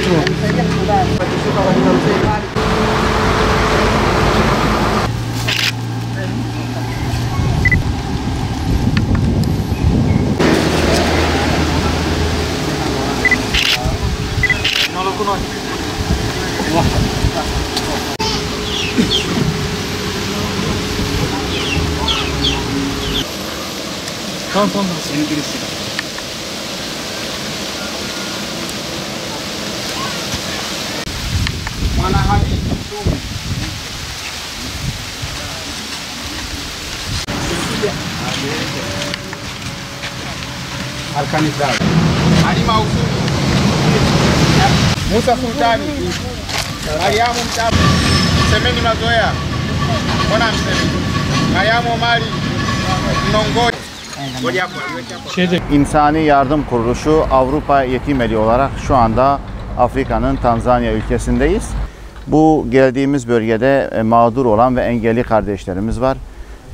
Benissimo. Non lo conosco. Tamam tamam. Mana hadi Mtume. Alkanisa. Halima Usuli. Musa Sultani. Mariamu Mtabu. Semeni mazoea. Mbona msemi? Mariamu Omari. Mnongoni. İnsani Yardım Kuruluşu Avrupa Yetim Eli olarak şu anda Afrika'nın Tanzanya ülkesindeyiz. Bu geldiğimiz bölgede mağdur olan ve engelli kardeşlerimiz var.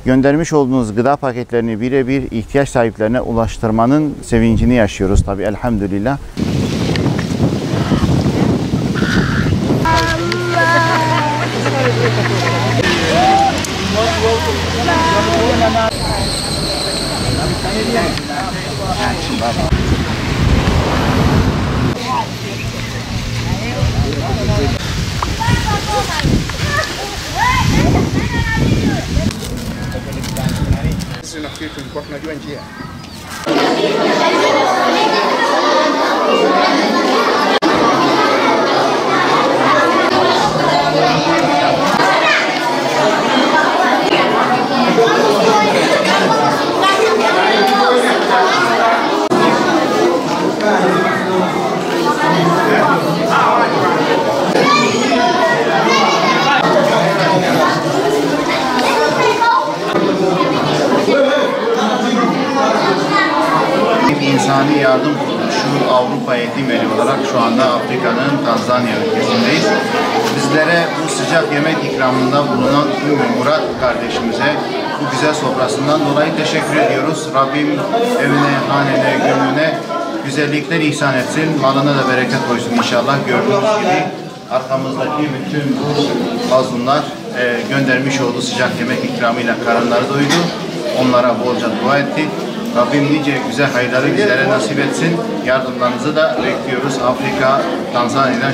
Göndermiş olduğunuz gıda paketlerini birebir ihtiyaç sahiplerine ulaştırmanın sevincini yaşıyoruz tabii, elhamdülillah. Nafikiri tulikuwa tunajua njia. İnsani Yardım Kuruluşu Avrupa Yetim Eli olarak şu anda Afrika'nın Tanzanya ülkesindeyiz. Bizlere bu sıcak yemek ikramında bulunan Ümmü Murat kardeşimize bu güzel sofrasından dolayı teşekkür ediyoruz. Rabbim evine, hanene, gönlüne güzellikler ihsan etsin. Malına da bereket koysun inşallah. Gördüğünüz gibi arkamızdaki bütün bu mazlumlar göndermiş olduğu sıcak yemek ikramıyla karınları doydu. Onlara bolca dua ettik. Rabbim nice güzel hayırları bizlere nasip etsin. Yardımlarınızı da bekliyoruz. Afrika, Tanzanya'dan